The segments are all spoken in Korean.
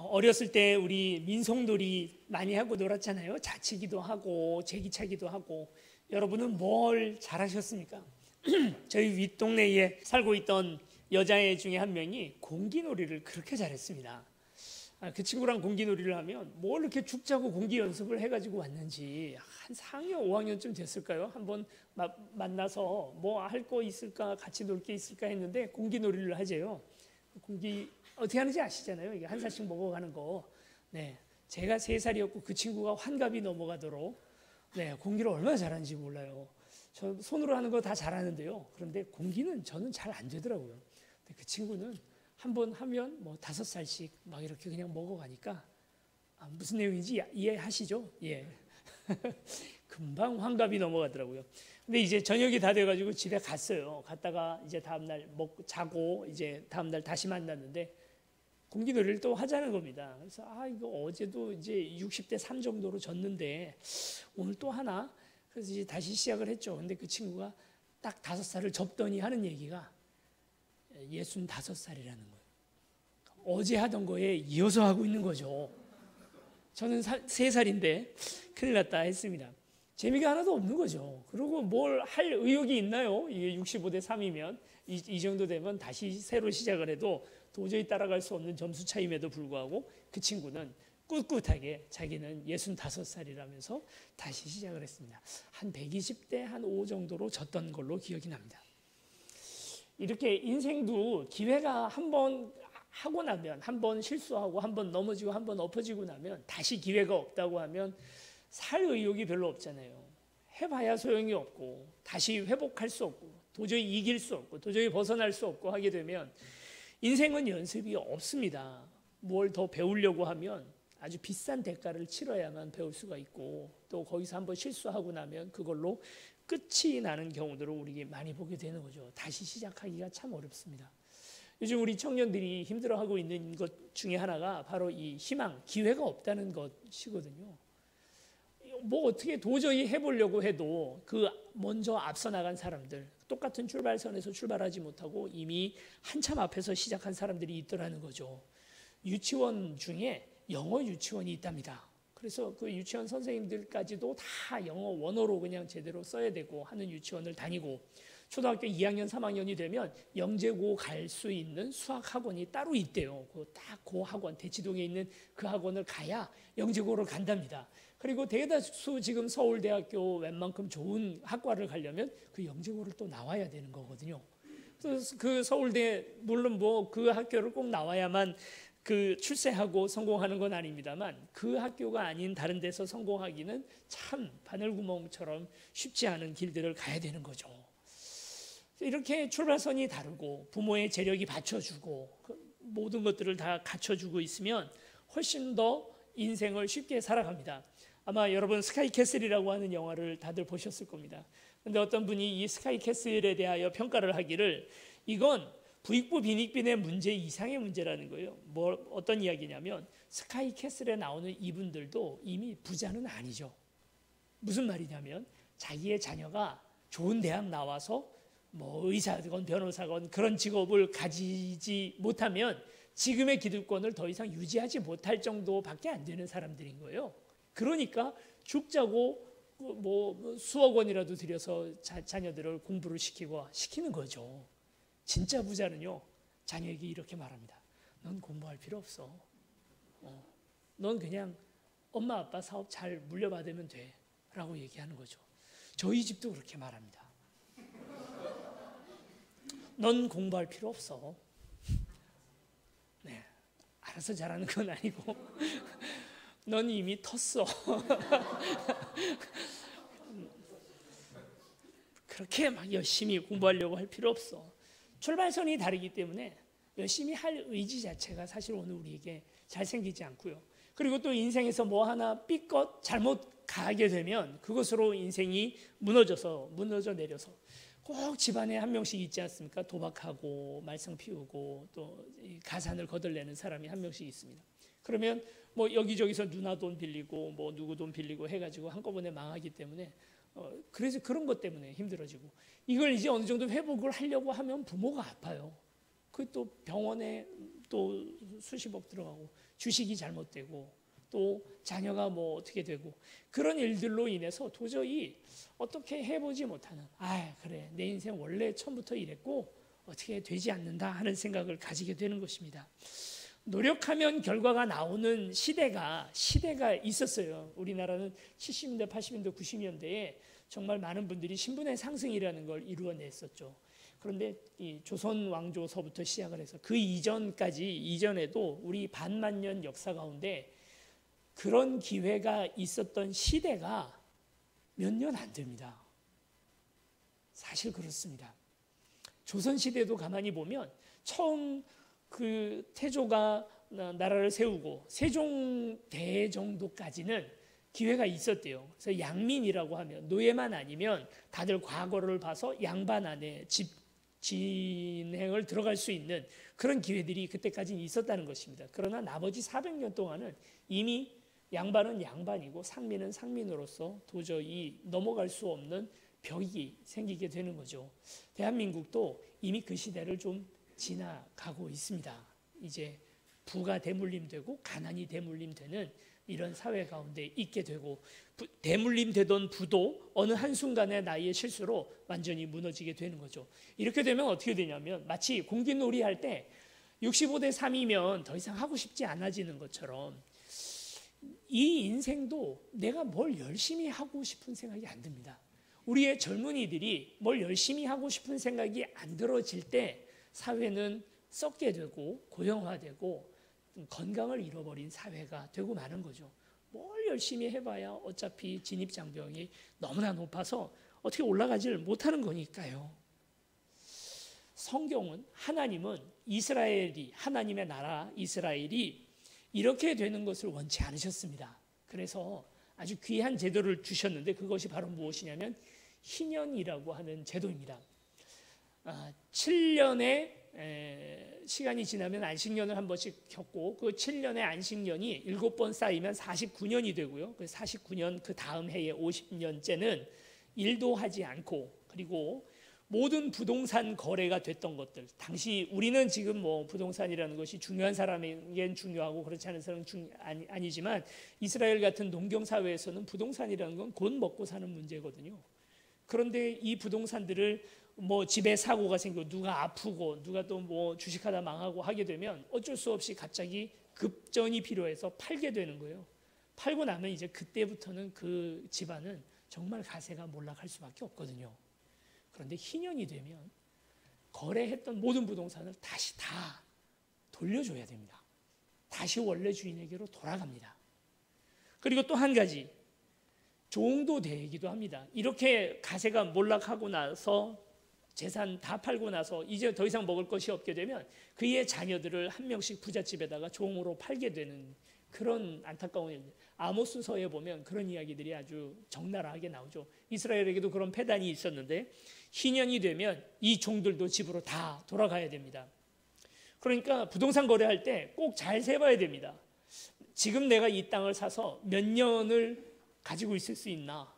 어렸을 때 우리 민속놀이 많이 하고 놀았잖아요. 자치기도 하고 제기차기도 하고. 여러분은 뭘 잘하셨습니까? 저희 윗동네에 살고 있던 여자애 중에 한 명이 공기놀이를 그렇게 잘했습니다. 그 친구랑 공기놀이를 하면 뭘 이렇게 죽자고 공기 연습을 해가지고 왔는지 한 4학년, 5학년쯤 됐을까요? 한번 만나서 뭐 할 거 있을까, 같이 놀 게 있을까 했는데 공기놀이를 하재요. 공기 어떻게 하는지 아시잖아요. 이게 한 살씩 먹어가는 거. 네, 제가 3살이었고 그 친구가 환갑이 넘어가도록 공기를 얼마나 잘하는지 몰라요. 저 손으로 하는 거 다 잘하는데요. 그런데 공기는 저는 잘 안 되더라고요. 근데 그 친구는 한 번 하면 뭐 5살씩 막 이렇게 그냥 먹어가니까 무슨 내용인지 이해하시죠? 예. 금방 환갑이 넘어가더라고요. 근데 이제 저녁이 다 돼가지고 집에 갔어요. 갔다가 이제 다음날 먹고 자고 이제 다음날 다시 만났는데 공기놀이를 또 하자는 겁니다. 그래서 이거 어제도 이제 60대 3 정도로 졌는데 오늘 또 하나? 그래서 이제 다시 시작을 했죠. 근데 그 친구가 딱 5살을 접더니 하는 얘기가 65살이라는 거예요. 어제 하던 거에 이어서 하고 있는 거죠. 저는 3살인데 큰일 났다 했습니다. 재미가 하나도 없는 거죠. 그리고 뭘 할 의욕이 있나요? 이게 65대 3이면 이 정도 되면 다시 새로 시작을 해도 도저히 따라갈 수 없는 점수 차임에도 불구하고 그 친구는 꿋꿋하게 자기는 65살이라면서 다시 시작을 했습니다. 한 120대 한 5 정도로 졌던 걸로 기억이 납니다. 이렇게 인생도 기회가 한 번 하고 나면, 한 번 실수하고 한 번 넘어지고 한 번 엎어지고 나면 다시 기회가 없다고 하면 살 의욕이 별로 없잖아요. 해봐야 소용이 없고 다시 회복할 수 없고 도저히 이길 수 없고 도저히 벗어날 수 없고 하게 되면 인생은 연습이 없습니다. 뭘 더 배우려고 하면 아주 비싼 대가를 치러야만 배울 수가 있고 또 거기서 한번 실수하고 나면 그걸로 끝이 나는 경우들을 우리 많이 보게 되는 거죠. 다시 시작하기가 참 어렵습니다. 요즘 우리 청년들이 힘들어하고 있는 것 중에 하나가 바로 이 희망, 기회가 없다는 것이거든요. 뭐 어떻게 도저히 해보려고 해도 그 먼저 앞서 나간 사람들, 똑같은 출발선에서 출발하지 못하고 이미 한참 앞에서 시작한 사람들이 있더라는 거죠. 유치원 중에 영어 유치원이 있답니다. 그래서 그 유치원 선생님들까지도 다 영어 원어로 그냥 제대로 써야 되고 하는 유치원을 다니고 초등학교 2학년, 3학년이 되면 영재고 갈 수 있는 수학 학원이 따로 있대요. 그 학원, 대치동에 있는 그 학원을 가야 영재고를 간답니다. 그리고 대다수 지금 서울대학교 웬만큼 좋은 학과를 가려면 그 영재고를 또 나와야 되는 거거든요. 그래서 그 서울대 물론 뭐 그 학교를 꼭 나와야만 그 출세하고 성공하는 건 아닙니다만 그 학교가 아닌 다른 데서 성공하기는 참 바늘구멍처럼 쉽지 않은 길들을 가야 되는 거죠. 이렇게 출발선이 다르고 부모의 재력이 받쳐주고 모든 것들을 다 갖춰주고 있으면 훨씬 더 인생을 쉽게 살아갑니다. 아마 여러분 스카이캐슬이라고 하는 영화를 다들 보셨을 겁니다. 그런데 어떤 분이 이 스카이캐슬에 대하여 평가를 하기를 이건 부익부 빈익빈의 문제 이상의 문제라는 거예요. 어떤 이야기냐면 스카이캐슬에 나오는 이분들도 이미 부자는 아니죠. 무슨 말이냐면 자기의 자녀가 좋은 대학 나와서 뭐 의사건 변호사건 그런 직업을 가지지 못하면 지금의 기득권을 더 이상 유지하지 못할 정도밖에 안 되는 사람들인 거예요. 그러니까 죽자고 뭐 수억 원이라도 들여서 자녀들을 공부를 시키는 거죠. 진짜 부자는요, 자녀에게 이렇게 말합니다. 넌 공부할 필요 없어. 넌 그냥 엄마 아빠 사업 잘 물려받으면 돼 라고 얘기하는 거죠. 저희 집도 그렇게 말합니다. 넌 공부할 필요 없어. 네, 알아서 잘하는 건 아니고 넌 이미 텄어. 그렇게 막 열심히 공부하려고 할 필요 없어. 출발선이 다르기 때문에 열심히 할 의지 자체가 사실 오늘 우리에게 잘 생기지 않고요. 그리고 또 인생에서 뭐 하나 삐끗 잘못 가게 되면 그것으로 인생이 무너져 내려서 꼭 집안에 한 명씩 있지 않습니까? 도박하고 말썽 피우고 또 가산을 거덜내는 사람이 한 명씩 있습니다. 그러면 뭐 여기저기서 누나 돈 빌리고 뭐 누구 돈 빌리고 해가지고 한꺼번에 망하기 때문에 그래서 그런 것 때문에 힘들어지고 이걸 이제 어느 정도 회복을 하려고 하면 부모가 아파요. 그 또 병원에 또 수십억 들어가고 주식이 잘못되고 또 자녀가 뭐 어떻게 되고 그런 일들로 인해서 도저히 어떻게 해보지 못하는, 그래 내 인생 원래 처음부터 이랬고 어떻게 되지 않는다 하는 생각을 가지게 되는 것입니다. 노력하면 결과가 나오는 시대가 있었어요. 우리나라는 70년대, 80년대, 90년대에 정말 많은 분들이 신분의 상승이라는 걸 이루어냈었죠. 그런데 이 조선 왕조서부터 시작을 해서 그 이전에도 우리 반만년 역사 가운데 그런 기회가 있었던 시대가 몇 년 안 됩니다. 사실 그렇습니다. 조선시대도 가만히 보면 처음 그 태조가 나라를 세우고 세종대 정도까지는 기회가 있었대요. 그래서 양민이라고 하면 노예만 아니면 다들 과거를 봐서 양반 안에 진행을 들어갈 수 있는 그런 기회들이 그때까지는 있었다는 것입니다. 그러나 나머지 400년 동안은 이미 양반은 양반이고 상민은 상민으로서 도저히 넘어갈 수 없는 벽이 생기게 되는 거죠. 대한민국도 이미 그 시대를 좀 지나가고 있습니다. 이제 부가 대물림되고 가난이 대물림되는 이런 사회 가운데 있게 되고, 대물림되던 부도 어느 한순간의 나이의 실수로 완전히 무너지게 되는 거죠. 이렇게 되면 어떻게 되냐면 마치 공기놀이 할 때 65대 3이면 더 이상 하고 싶지 않아지는 것처럼 이 인생도 내가 뭘 열심히 하고 싶은 생각이 안 듭니다. 우리의 젊은이들이 뭘 열심히 하고 싶은 생각이 안 들어질 때 사회는 썩게 되고 고형화되고 건강을 잃어버린 사회가 되고 마는 거죠. 뭘 열심히 해봐야 어차피 진입장벽이 너무나 높아서 어떻게 올라가지를 못하는 거니까요. 성경은 하나님은 이스라엘이, 하나님의 나라 이스라엘이 이렇게 되는 것을 원치 않으셨습니다. 그래서 아주 귀한 제도를 주셨는데 그것이 바로 무엇이냐면 희년이라고 하는 제도입니다. 7년의 시간이 지나면 안식년을 한 번씩 겪고 그 7년의 안식년이 7번 쌓이면 49년이 되고요. 그 49년 그 다음 해에 50년째는 일도 하지 않고, 그리고 모든 부동산 거래가 됐던 것들, 당시 우리는 지금 뭐 부동산이라는 것이 중요한 사람에겐 중요하고 그렇지 않은 사람은 아니지만 이스라엘 같은 농경 사회에서는 부동산이라는 건 곧 먹고 사는 문제거든요. 그런데 이 부동산들을 뭐 집에 사고가 생기고 누가 아프고 누가 또 뭐 주식하다 망하고 하게 되면 어쩔 수 없이 갑자기 급전이 필요해서 팔게 되는 거예요. 팔고 나면 이제 그때부터는 그 집안은 정말 가세가 몰락할 수밖에 없거든요. 그런데 희년이 되면 거래했던 모든 부동산을 다시 다 돌려줘야 됩니다. 다시 원래 주인에게로 돌아갑니다. 그리고 또 한 가지, 종도 되기도 합니다. 이렇게 가세가 몰락하고 나서 재산 다 팔고 나서 이제 더 이상 먹을 것이 없게 되면 그의 자녀들을 한 명씩 부잣집에다가 종으로 팔게 되는 그런 안타까운 일. 아모스서에 보면 그런 이야기들이 아주 적나라하게 나오죠. 이스라엘에게도 그런 패단이 있었는데 희년이 되면 이 종들도 집으로 다 돌아가야 됩니다. 그러니까 부동산 거래할 때 꼭 잘 세봐야 됩니다. 지금 내가 이 땅을 사서 몇 년을 가지고 있을 수 있나?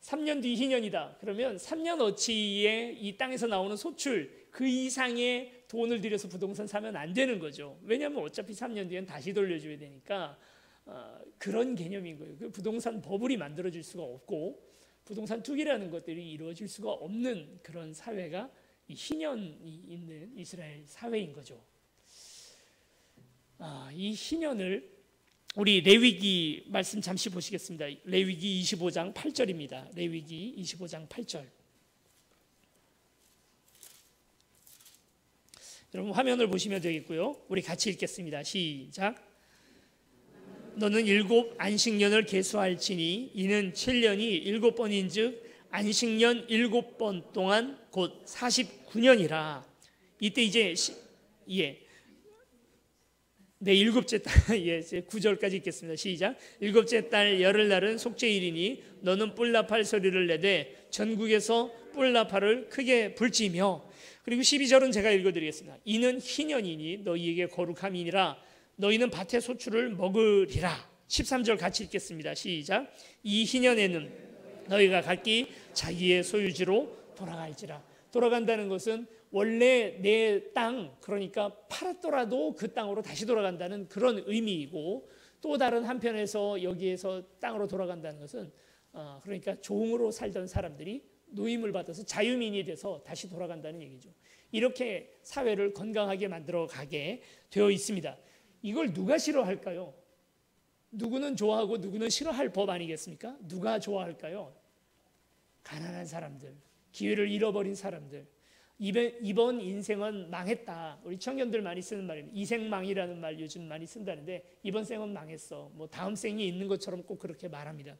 3년 뒤 희년이다. 그러면 3년 어치의 이 땅에서 나오는 소출 그 이상의 돈을 들여서 부동산 사면 안 되는 거죠. 왜냐하면 어차피 3년 뒤엔 다시 돌려줘야 되니까 그런 개념인 거예요. 그 부동산 버블이 만들어질 수가 없고 부동산 투기라는 것들이 이루어질 수가 없는 그런 사회가 이 희년이 있는 이스라엘 사회인 거죠. 이 희년을 우리 레위기 말씀 잠시 보시겠습니다. 레위기 25장 8절입니다. 레위기 25장 8절. 여러분 화면을 보시면 되겠고요. 우리 같이 읽겠습니다. 시작. 너는 7 안식년을 계수할지니 이는 7년이 7번인즉 안식년 7번 동안 곧 49년이라. 이때 이제 네, 7째 달, 9절까지 읽겠습니다. 시작. 7째 달 열흘날은 속죄일이니 너는 뿔나팔 소리를 내되 전국에서 뿔나팔을 크게 불지며. 그리고 12절은 제가 읽어드리겠습니다. 이는 희년이니 너희에게 거룩함이니라. 너희는 밭의 소출을 먹으리라. 13절 같이 읽겠습니다. 시작. 이 희년에는 너희가 각기 자기의 소유지로 돌아갈지라. 돌아간다는 것은 원래 내 땅, 그러니까 팔았더라도 그 땅으로 다시 돌아간다는 그런 의미이고, 또 다른 한편에서 여기에서 땅으로 돌아간다는 것은 그러니까 종으로 살던 사람들이 노임을 받아서 자유민이 돼서 다시 돌아간다는 얘기죠. 이렇게 사회를 건강하게 만들어 가게 되어 있습니다. 이걸 누가 싫어할까요? 누구는 좋아하고 누구는 싫어할 법 아니겠습니까? 누가 좋아할까요? 가난한 사람들, 기회를 잃어버린 사람들. 이번 인생은 망했다. 우리 청년들 많이 쓰는 말입니다. 이생망이라는 말 요즘 많이 쓴다는데, 이번 생은 망했어. 뭐 다음 생이 있는 것처럼 꼭 그렇게 말합니다.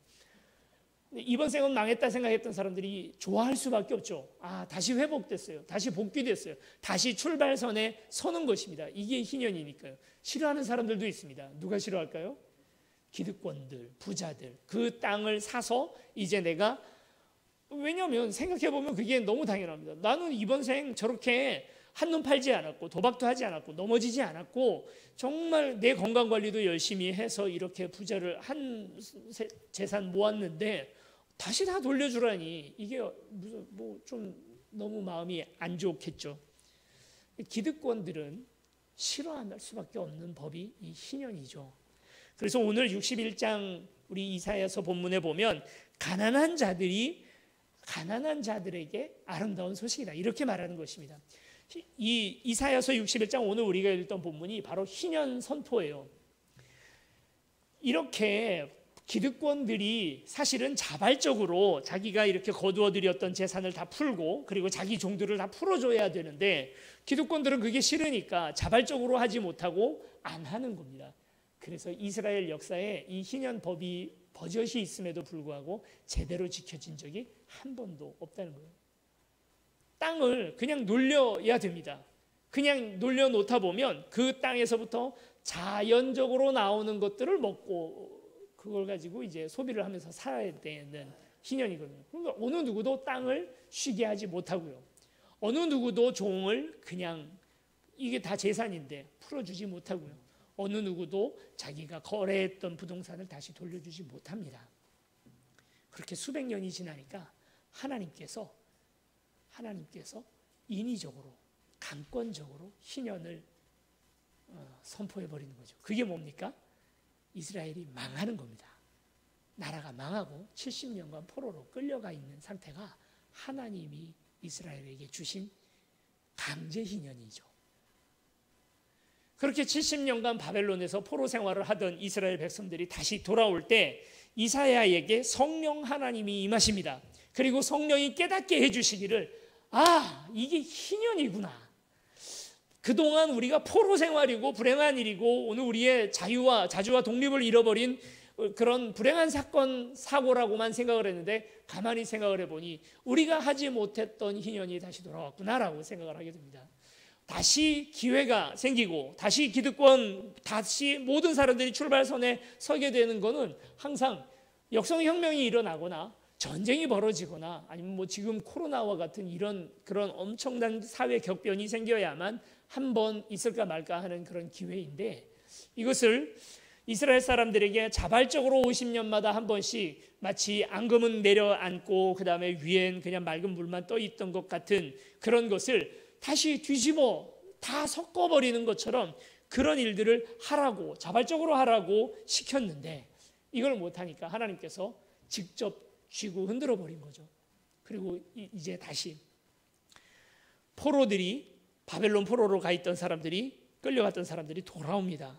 이번 생은 망했다 생각했던 사람들이 좋아할 수밖에 없죠. 다시 회복됐어요. 다시 복귀됐어요. 다시 출발선에 서는 것입니다. 이게 희년이니까요. 싫어하는 사람들도 있습니다. 누가 싫어할까요? 기득권들, 부자들. 그 땅을 사서 이제 내가, 왜냐하면 생각해보면 그게 너무 당연합니다. 나는 이번 생 저렇게 한눈 팔지 않았고 도박도 하지 않았고 넘어지지 않았고 정말 내 건강관리도 열심히 해서 이렇게 부자를 한 재산 모았는데 다시 다 돌려주라니, 이게 무슨 뭐 좀 너무 마음이 안 좋겠죠. 기득권들은 싫어할 수밖에 없는 법이 이 희년이죠. 그래서 오늘 61장 우리 이사야서 본문에 보면 가난한 자들에게 아름다운 소식이다, 이렇게 말하는 것입니다. 이 이사야서 61장 오늘 우리가 읽던 본문이 바로 희년 선포예요. 이렇게 기득권들이 사실은 자발적으로 자기가 이렇게 거두어들였던 재산을 다 풀고 그리고 자기 종들을 다 풀어줘야 되는데, 기득권들은 그게 싫으니까 자발적으로 하지 못하고 안 하는 겁니다. 그래서 이스라엘 역사에 이 희년 법이 버젓이 있음에도 불구하고 제대로 지켜진 적이 한 번도 없다는 거예요. 땅을 그냥 놀려야 됩니다. 그냥 놀려놓다 보면 그 땅에서부터 자연적으로 나오는 것들을 먹고 그걸 가지고 이제 소비를 하면서 살아야 되는 희년이거든요. 그러니까 어느 누구도 땅을 쉬게 하지 못하고요. 어느 누구도 종을 그냥 이게 다 재산인데 풀어주지 못하고요. 어느 누구도 자기가 거래했던 부동산을 다시 돌려주지 못합니다. 그렇게 수백 년이 지나니까 하나님께서 인위적으로 강권적으로 희년을 선포해버리는 거죠. 그게 뭡니까? 이스라엘이 망하는 겁니다. 나라가 망하고 70년간 포로로 끌려가 있는 상태가 하나님이 이스라엘에게 주신 강제 희년이죠. 그렇게 70년간 바벨론에서 포로 생활을 하던 이스라엘 백성들이 다시 돌아올 때 이사야에게 성령 하나님이 임하십니다. 그리고 성령이 깨닫게 해주시기를, 이게 희년이구나. 그동안 우리가 포로 생활이고 불행한 일이고 오늘 우리의 자주와 독립을 잃어버린 그런 불행한 사고라고만 생각을 했는데, 가만히 생각을 해보니 우리가 하지 못했던 희년이 다시 돌아왔구나라고 생각을 하게 됩니다. 다시 기회가 생기고 다시 기득권, 다시 모든 사람들이 출발선에 서게 되는 것은 항상 역성혁명이 일어나거나 전쟁이 벌어지거나 아니면 뭐 지금 코로나와 같은 그런 엄청난 사회 격변이 생겨야만 한 번 있을까 말까 하는 그런 기회인데, 이것을 이스라엘 사람들에게 자발적으로 50년마다 한 번씩 마치 앙금은 내려앉고 그 다음에 위엔 그냥 맑은 물만 떠 있던 것 같은 그런 것을 다시 뒤집어 다 섞어버리는 것처럼 그런 일들을 하라고, 자발적으로 하라고 시켰는데 이걸 못하니까 하나님께서 직접 쥐고 흔들어 버린 거죠. 그리고 이제 다시 바벨론 포로로 가 있던 사람들이, 끌려갔던 사람들이 돌아옵니다.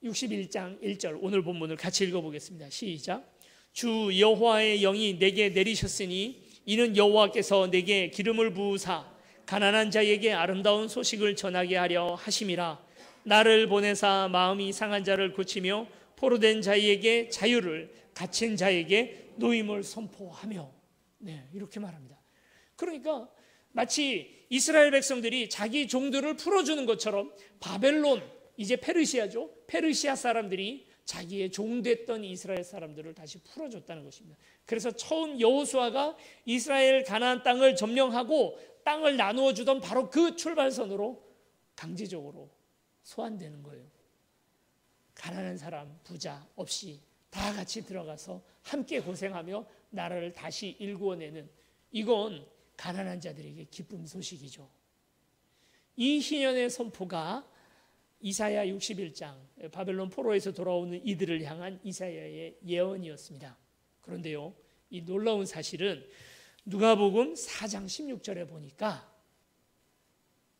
61장 1절 오늘 본문을 같이 읽어보겠습니다. 시작. 주 여호와의 영이 내게 내리셨으니 이는 여호와께서 내게 기름을 부으사 가난한 자에게 아름다운 소식을 전하게 하려 하심이라. 나를 보내사 마음이 상한 자를 고치며 포로된 자에게 자유를, 갇힌 자에게 노임을 선포하며. 이렇게 말합니다. 그러니까 마치 이스라엘 백성들이 자기 종들을 풀어주는 것처럼 바벨론, 이제 페르시아죠. 페르시아 사람들이 자기의 종됐던 이스라엘 사람들을 다시 풀어줬다는 것입니다. 그래서 처음 여호수아가 이스라엘 가나안 땅을 점령하고 땅을 나누어 주던 바로 그 출발선으로 강제적으로 소환되는 거예요. 가난한 사람, 부자 없이 다 같이 들어가서 함께 고생하며 나라를 다시 일구어내는, 이건 가난한 자들에게 기쁨 소식이죠. 이 희년의 선포가 이사야 61장 바벨론 포로에서 돌아오는 이들을 향한 이사야의 예언이었습니다. 그런데요, 이 놀라운 사실은 누가복음 4장 16절에 보니까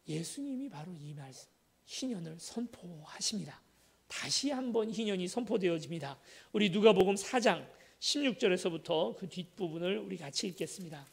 예수님이 바로 이 말씀 희년을 선포하십니다. 다시 한번 희년이 선포되어집니다. 우리 누가복음 4장 16절에서부터 그 뒷부분을 우리 같이 읽겠습니다.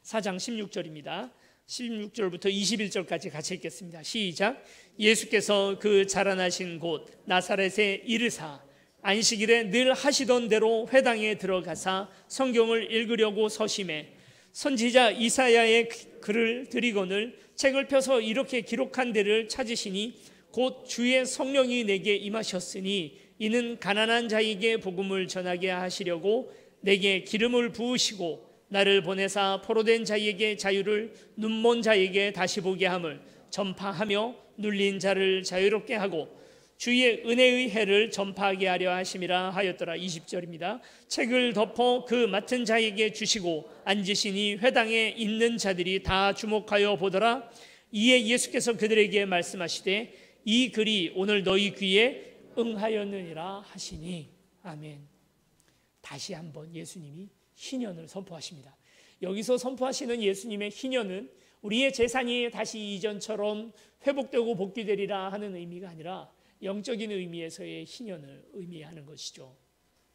4장 16절입니다. 16절부터 21절까지 같이 읽겠습니다. 시작. 예수께서 그 자라나신 곳 나사렛에 이르사 안식일에 늘 하시던 대로 회당에 들어가사 성경을 읽으려고 서심해 선지자 이사야의 글을 들이거늘 책을 펴서 이렇게 기록한 데를 찾으시니 곧 주의 성령이 내게 임하셨으니 이는 가난한 자에게 복음을 전하게 하시려고 내게 기름을 부으시고 나를 보내사 포로된 자에게 자유를 눈먼 자에게 다시 보게 함을 전파하며 눌린 자를 자유롭게 하고 주의 은혜의 해를 전파하게 하려 하심이라 하였더라. 20절입니다. 책을 덮어 그 맡은 자에게 주시고 앉으시니 회당에 있는 자들이 다 주목하여 보더라. 이에 예수께서 그들에게 말씀하시되 이 글이 오늘 너희 귀에 응하였느니라 하시니. 아멘. 다시 한번 예수님이 희년을 선포하십니다. 여기서 선포하시는 예수님의 희년은 우리의 재산이 다시 이전처럼 회복되고 복귀되리라 하는 의미가 아니라 영적인 의미에서의 희년을 의미하는 것이죠.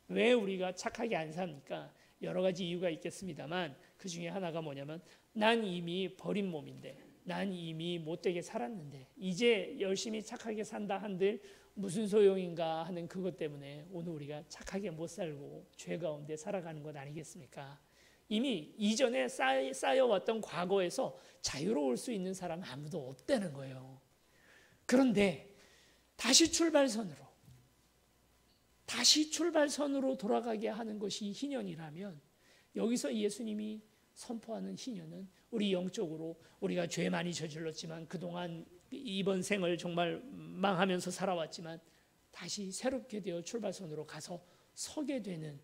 왜 우리가 착하게 안 삽니까? 여러 가지 이유가 있겠습니다만 그 중에 하나가 뭐냐면 난 이미 버린 몸인데, 난 이미 못되게 살았는데 이제 열심히 착하게 산다 한들 무슨 소용인가 하는 그것 때문에 오늘 우리가 착하게 못 살고 죄 가운데 살아가는 것 아니겠습니까? 이미 이전에 쌓여왔던 과거에서 자유로울 수 있는 사람은 아무도 없다는 거예요. 그런데 다시 출발선으로 돌아가게 하는 것이 희년이라면 여기서 예수님이 선포하는 희년은 우리 영적으로 우리가 죄 많이 저질렀지만 그동안 이번 생을 정말 망하면서 살아왔지만 다시 새롭게 되어 출발선으로 가서 서게 되는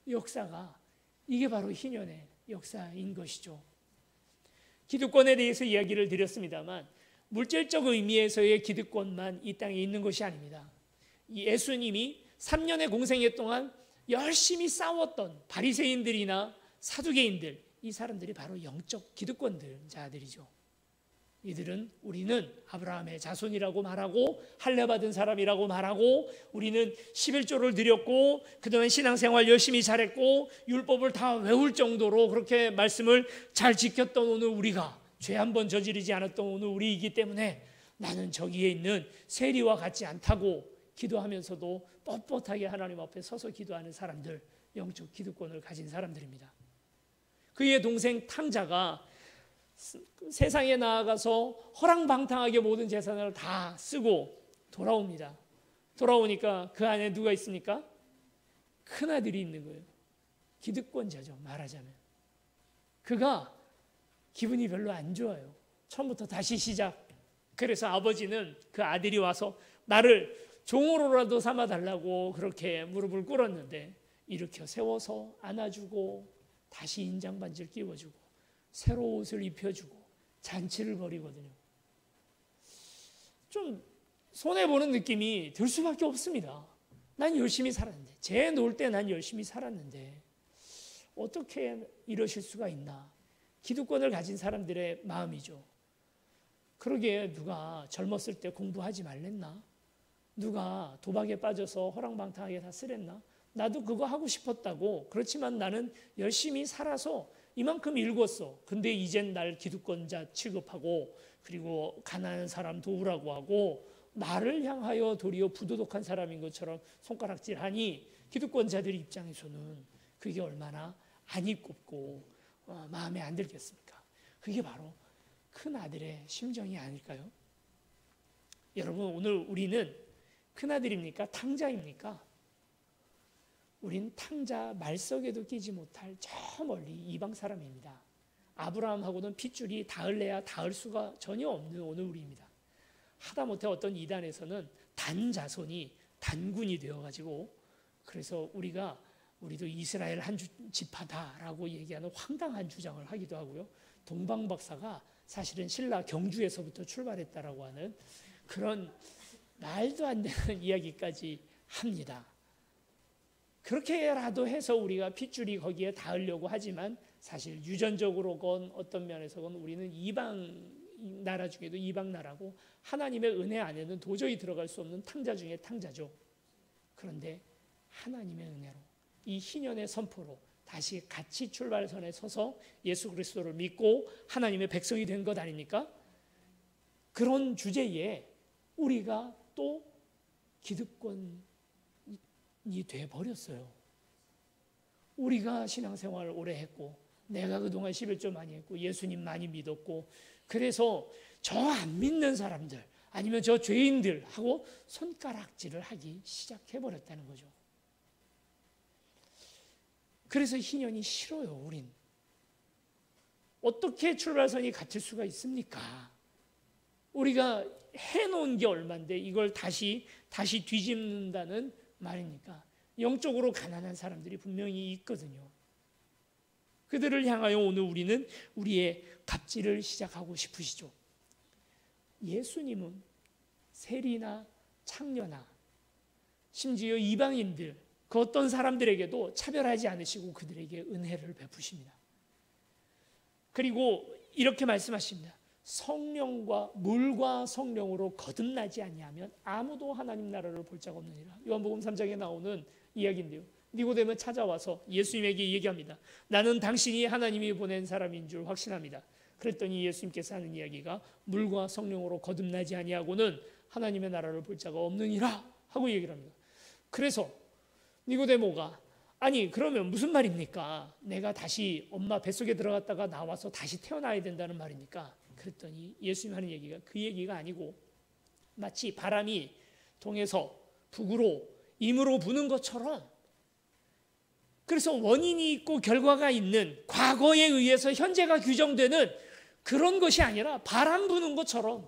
역사가 이게 바로 희년의 역사인 것이죠. 기득권에 대해서 이야기를 드렸습니다만 물질적 의미에서의 기득권만 이 땅에 있는 것이 아닙니다. 예수님이 3년의 공생애 동안 열심히 싸웠던 바리새인들이나 사두개인들, 이 사람들이 바로 영적 기득권자들이죠. 이들은 우리는 아브라함의 자손이라고 말하고 할례받은 사람이라고 말하고 우리는 11조를 드렸고 그동안 신앙생활 열심히 잘했고 율법을 다 외울 정도로 그렇게 말씀을 잘 지켰던 오늘 우리가 죄 한 번 저지르지 않았던 오늘 우리이기 때문에 나는 저기에 있는 세리와 같지 않다고 기도하면서도 뻣뻣하게 하나님 앞에 서서 기도하는 사람들, 영적 기득권을 가진 사람들입니다. 그의 동생 탕자가 세상에 나아가서 허랑방탕하게 모든 재산을 다 쓰고 돌아옵니다. 돌아오니까 그 안에 누가 있습니까? 큰아들이 있는 거예요. 기득권자죠, 말하자면. 그가 기분이 별로 안 좋아요. 처음부터 다시 시작. 그래서 아버지는 그 아들이 와서 나를 종으로라도 삼아달라고 그렇게 무릎을 꿇었는데 일으켜 세워서 안아주고 다시 인장반지를 끼워주고 새로 옷을 입혀주고 잔치를 벌이거든요. 좀 손해보는 느낌이 들 수밖에 없습니다. 난 열심히 살았는데, 쟤 놀 때 난 열심히 살았는데 어떻게 이러실 수가 있나. 기득권을 가진 사람들의 마음이죠. 그러게 누가 젊었을 때 공부하지 말랬나? 누가 도박에 빠져서 허랑방탕하게 다 쓰랬나? 나도 그거 하고 싶었다고. 그렇지만 나는 열심히 살아서 이만큼 읽었어. 근데 이젠 날 기득권자 취급하고 그리고 가난한 사람 도우라고 하고 나를 향하여 도리어 부도덕한 사람인 것처럼 손가락질하니 기득권자들 입장에서는 그게 얼마나 안 입고 마음에 안 들겠습니까? 그게 바로 큰 아들의 심정이 아닐까요? 여러분, 오늘 우리는 큰 아들입니까? 탕자입니까? 우린 탕자 말석에도 끼지 못할 저 멀리 이방 사람입니다. 아브라함하고는 핏줄이 닿을래야 닿을 수가 전혀 없는 오늘 우리입니다. 하다못해 어떤 이단에서는 단자손이 단군이 되어가지고 그래서 우리가 우리도 이스라엘 한 지파다라고 얘기하는 황당한 주장을 하기도 하고요. 동방 박사가 사실은 신라 경주에서부터 출발했다라고 하는 그런 말도 안 되는 이야기까지 합니다. 그렇게라도 해서 우리가 핏줄이 거기에 닿으려고 하지만 사실 유전적으로건 어떤 면에서건 우리는 이방 나라 중에도 이방 나라고 하나님의 은혜 안에는 도저히 들어갈 수 없는 탕자 중에 탕자죠. 그런데 하나님의 은혜로 이 희년의 선포로 다시 같이 출발선에 서서 예수 그리스도를 믿고 하나님의 백성이 된 것 아닙니까? 그런 주제에 우리가 또 기득권이 돼버렸어요. 우리가 신앙생활을 오래 했고 내가 그동안 11조 많이 했고 예수님 많이 믿었고 그래서 저 안 믿는 사람들 아니면 저 죄인들하고 손가락질을 하기 시작해버렸다는 거죠. 그래서 희년이 싫어요. 우린 어떻게 출발선이 같을 수가 있습니까? 우리가 해놓은 게 얼만데 이걸 다시 뒤집는다는 말입니까? 영적으로 가난한 사람들이 분명히 있거든요. 그들을 향하여 오늘 우리는 우리의 갑질을 시작하고 싶으시죠. 예수님은 세리나 창녀나 심지어 이방인들 그 어떤 사람들에게도 차별하지 않으시고 그들에게 은혜를 베푸십니다. 그리고 이렇게 말씀하십니다. 성령과 물과 성령으로 거듭나지 아니하면 아무도 하나님 나라를 볼 자가 없느니라. 요한복음 3장에 나오는 이야기인데요. 니고데모는 찾아와서 예수님에게 얘기합니다. 나는 당신이 하나님이 보낸 사람인 줄 확신합니다. 그랬더니 예수님께서 하는 이야기가 물과 성령으로 거듭나지 아니하고는 하나님의 나라를 볼 자가 없느니라 하고 얘기를 합니다. 그래서 니고데모가 아니 그러면 무슨 말입니까? 내가 다시 엄마 뱃속에 들어갔다가 나와서 다시 태어나야 된다는 말입니까? 그랬더니 예수님 하는 얘기가 그 얘기가 아니고 마치 바람이 동에서 북으로 임으로 부는 것처럼 그래서 원인이 있고 결과가 있는 과거에 의해서 현재가 규정되는 그런 것이 아니라 바람 부는 것처럼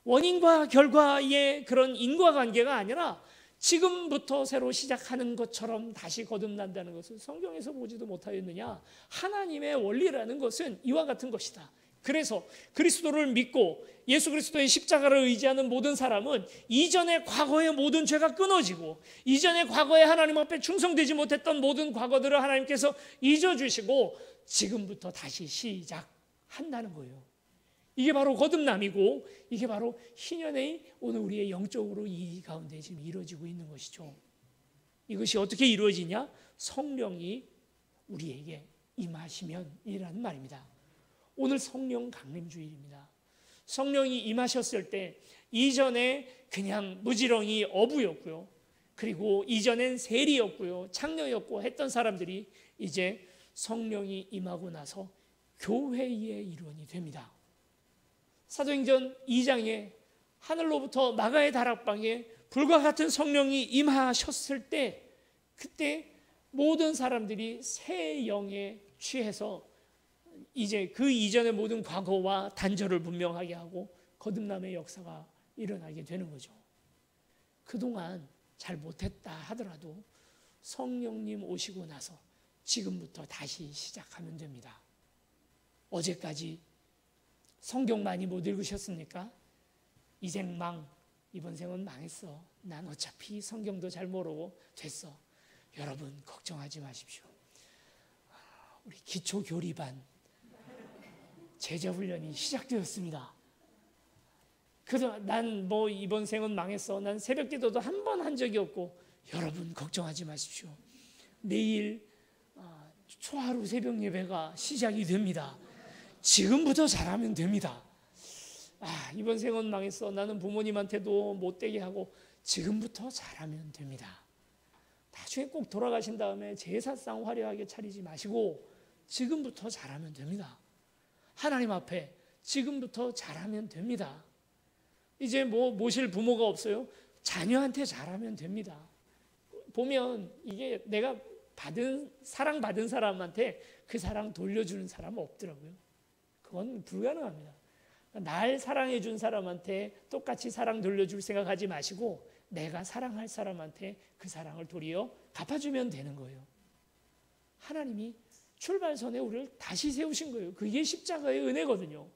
원인과 결과의 그런 인과관계가 아니라 지금부터 새로 시작하는 것처럼 다시 거듭난다는 것을 성경에서 보지도 못하였느냐? 하나님의 원리라는 것은 이와 같은 것이다. 그래서 그리스도를 믿고 예수 그리스도의 십자가를 의지하는 모든 사람은 이전의 과거의 모든 죄가 끊어지고 이전의 과거에 하나님 앞에 충성되지 못했던 모든 과거들을 하나님께서 잊어주시고 지금부터 다시 시작한다는 거예요. 이게 바로 거듭남이고 이게 바로 희년의 오늘 우리의 영적으로 이 가운데 지금 이루어지고 있는 것이죠. 이것이 어떻게 이루어지냐? 성령이 우리에게 임하시면이라는 말입니다. 오늘 성령 강림주일입니다. 성령이 임하셨을 때 이전에 그냥 무지렁이 어부였고요. 그리고 이전엔 세리였고요. 창녀였고 했던 사람들이 이제 성령이 임하고 나서 교회의 일원이 됩니다. 사도행전 2장에 하늘로부터 마가의 다락방에 불과 같은 성령이 임하셨을 때 그때 모든 사람들이 새 영에 취해서 이제 그 이전의 모든 과거와 단절을 분명하게 하고 거듭남의 역사가 일어나게 되는 거죠. 그동안 잘 못했다 하더라도 성령님 오시고 나서 지금부터 다시 시작하면 됩니다. 어제까지 성경 많이 못 읽으셨습니까? 이 생 망, 이번 생은 망했어. 난 어차피 성경도 잘 모르고 됐어. 여러분 걱정하지 마십시오. 우리 기초교리반 제자훈련이 시작되었습니다. 그래서 난 뭐 이번 생은 망했어. 난 새벽기도도 한 번 한 적이 없고 여러분 걱정하지 마십시오. 내일 초하루 새벽 예배가 시작이 됩니다. 지금부터 잘하면 됩니다. 이번 생은 망했어. 나는 부모님한테도 못되게 하고 지금부터 잘하면 됩니다. 나중에 꼭 돌아가신 다음에 제사상 화려하게 차리지 마시고 지금부터 잘하면 됩니다. 하나님 앞에 지금부터 잘하면 됩니다. 이제 뭐 모실 부모가 없어요? 자녀한테 잘하면 됩니다. 보면 이게 내가 사랑받은 사람한테 그 사랑 돌려주는 사람은 없더라고요. 그건 불가능합니다. 날 사랑해 준 사람한테 똑같이 사랑 돌려줄 생각하지 마시고 내가 사랑할 사람한테 그 사랑을 도리어 갚아주면 되는 거예요. 하나님이 출발선에 우리를 다시 세우신 거예요. 그게 십자가의 은혜거든요.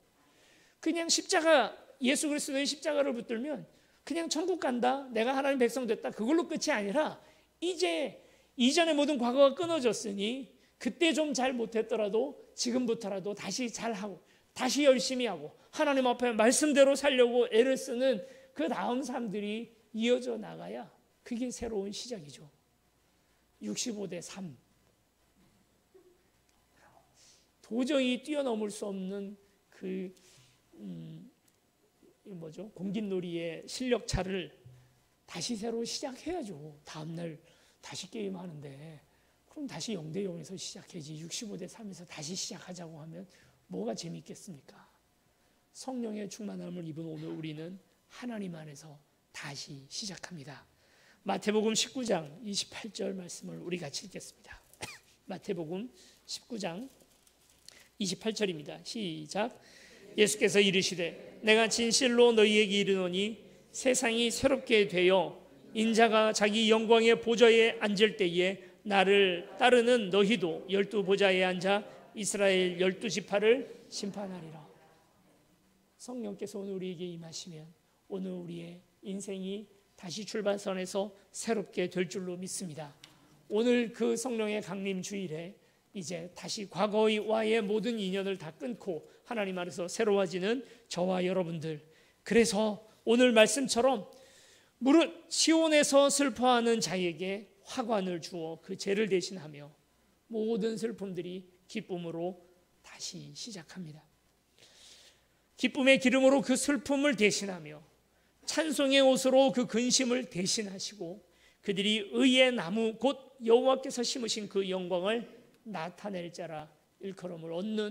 그냥 십자가, 예수 그리스도의 십자가를 붙들면 그냥 천국 간다, 내가 하나님 백성 됐다, 그걸로 끝이 아니라 이제 이전의 모든 과거가 끊어졌으니 그때 좀 잘 못했더라도 지금부터라도 다시 잘하고 다시 열심히 하고 하나님 앞에 말씀대로 살려고 애를 쓰는 그 다음 삶들이 이어져 나가야 그게 새로운 시작이죠. 65대 3. 도저히 뛰어넘을 수 없는 그 공깃놀이의 실력차를 다시 새로 시작해야죠. 다음날 다시 게임하는데 그럼 다시 0대 0에서 시작해야지. 65대 3에서 다시 시작하자고 하면 뭐가 재밌겠습니까? 성령의 충만함을 입은 오늘 우리는 하나님 안에서 다시 시작합니다. 마태복음 19장 28절 말씀을 우리 같이 읽겠습니다. 마태복음 19장 28절입니다. 시작. 예수께서 이르시되 내가 진실로 너희에게 이르노니 세상이 새롭게 되어 인자가 자기 영광의 보좌에 앉을 때에 나를 따르는 너희도 12보좌에 앉아 이스라엘 12지파를 심판하리라. 성령께서 오늘 우리에게 임하시면 오늘 우리의 인생이 다시 출발선에서 새롭게 될 줄로 믿습니다. 오늘 그 성령의 강림 주일에 이제 다시 과거와의 모든 인연을 다 끊고 하나님 안에서 새로워지는 저와 여러분들, 그래서 오늘 말씀처럼 무릇 시온에서 슬퍼하는 자에게 화관을 주어 그 죄를 대신하며 모든 슬픔들이 기쁨으로 다시 시작합니다. 기쁨의 기름으로 그 슬픔을 대신하며 찬송의 옷으로 그 근심을 대신하시고 그들이 의의 나무 곧 여호와께서 심으신 그 영광을 나타낼 자라 일컬음을 얻는